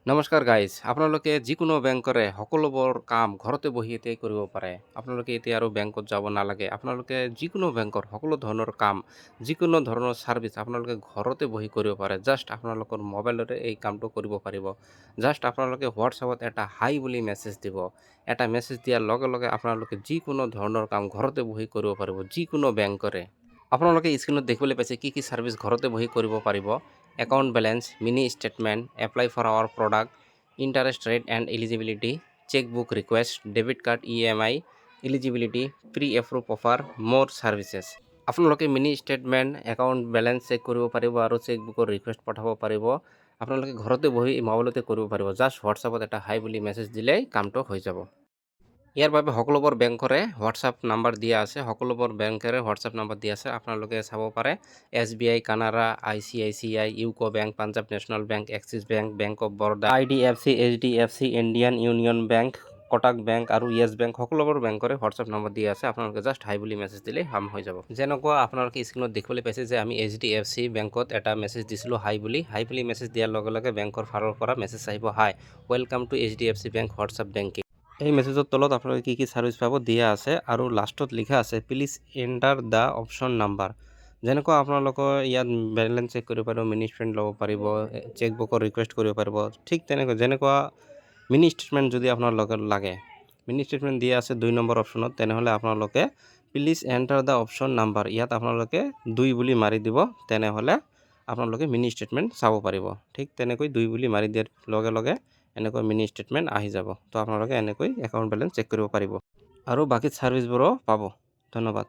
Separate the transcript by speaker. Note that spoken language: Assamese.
Speaker 1: নমস্কাৰ গাইজ, আপোনালোকে যিকোনো বেংকৰে সকলোবোৰ কাম ঘৰতে বহি এতিয়াই কৰিব পাৰে। আপোনালোকে এতিয়া আৰু বেংকত যাব নালাগে। আপোনালোকে যিকোনো বেংকৰ সকলো ধৰণৰ কাম, যিকোনো ধৰণৰ ছাৰ্ভিচ আপোনালোকে ঘৰতে বহি কৰিব পাৰে। জাষ্ট আপোনালোকৰ মোবাইলতে এই কামটো কৰিব পাৰিব। জাষ্ট আপোনালোকে হোৱাটছআপত এটা হাই বুলি মেছেজ দিব। এটা মেছেজ দিয়াৰ লগে লগে আপোনালোকে যিকোনো ধৰণৰ কাম ঘৰতে বহি কৰিব পাৰিব, যিকোনো বেংকৰে। আপোনালোকে স্ক্ৰীনত দেখিবলৈ পাইছে কি কি ছাৰ্ভিচ ঘৰতে বহি কৰিব পাৰিব। Account balance, mini statement, apply for our product, interest rate and eligibility, chequebook request, debit card EMI eligibility, pre approve offer, more services. আপোনালোকে mini statement, account balance check কৰিব পাৰিব আৰু চেকবুকৰ ৰিকুৱেষ্ট পঠাব পাৰিব। আপোনালোকে ঘৰতে বহি মোবাইলতে কৰিব পাৰিব। জাষ্ট হোৱাটছআপত এটা হাই বুলি মেছেজ দিলেই কামটো হৈ যাব। ইয়াৰ বাবে সকলোবোৰ বেংকৰে হোৱাটছআপ নাম্বাৰ দিয়া আছে। সকলোবোৰ বেংকৰে হোৱাটছআপ নাম্বাৰ দিয়া আছে। আপোনালোকে চাব পাৰে SBI, Canara, ICICI, UCO bank, Punjab national bank, Axis bank, bank of Baroda, IDFC, HDFC, Indian union bank, Kotak bank আৰু য়েছ বেংক, সকলোবোৰ বেংকৰে হোৱাটছআপ নম্বৰ দিয়া আছে। আপোনালোকে জাষ্ট হাই বুলি মেছেজ দিলেই কাম হৈ যাব। যেনেকুৱা আপোনালোকে স্ক্ৰীনত দেখিবলৈ পাইছে যে আমি HDFC বেংকত এটা মেছেজ দিছিলোঁ হাই বুলি মেছেজ দিয়াৰ লগে লগে বেংকৰ ফালৰ পৰা মেছেজ আহিব, hi welcome to HDFC bank WhatsApp banking. এই মেছেজৰ তলত আপোনালোকে কি কি ছাৰ্ভিচ পাব দিয়া আছে আৰু লাষ্টত লিখা আছে please enter the option number. যেনেকুৱা আপোনালোকৰ ইয়াত বেলেঞ্চ চেক কৰিব পাৰিব, মিনি ষ্টেটমেণ্ট ল'ব পাৰিব, চেকবুকৰ ৰিকুৱেষ্ট কৰিব পাৰিব। ঠিক তেনেকৈ যেনেকুৱা মিনি ষ্টেটমেণ্ট যদি আপোনালোকে লাগে, মিনি ষ্টেটমেণ্ট দিয়া আছে 2 নম্বৰ অপশ্যনত, তেনেহ'লে আপোনালোকে please enter the option number ইয়াত আপোনালোকে 2 বুলি মাৰি দিব। তেনেহ'লে আপোনালোকে মিনি ষ্টেটমেণ্ট চাব পাৰিব। ঠিক তেনেকৈ 2 বুলি মাৰি দিয়াৰ লগে লগে এনেকৈ মিনি ষ্টেটমেণ্ট আহি যাব। তো আপোনালোকে এনেকৈ একাউণ্ট বেলেঞ্চ চেক কৰিব পাৰিব আৰু বাকী ছাৰ্ভিচবোৰো পাব। ধন্যবাদ।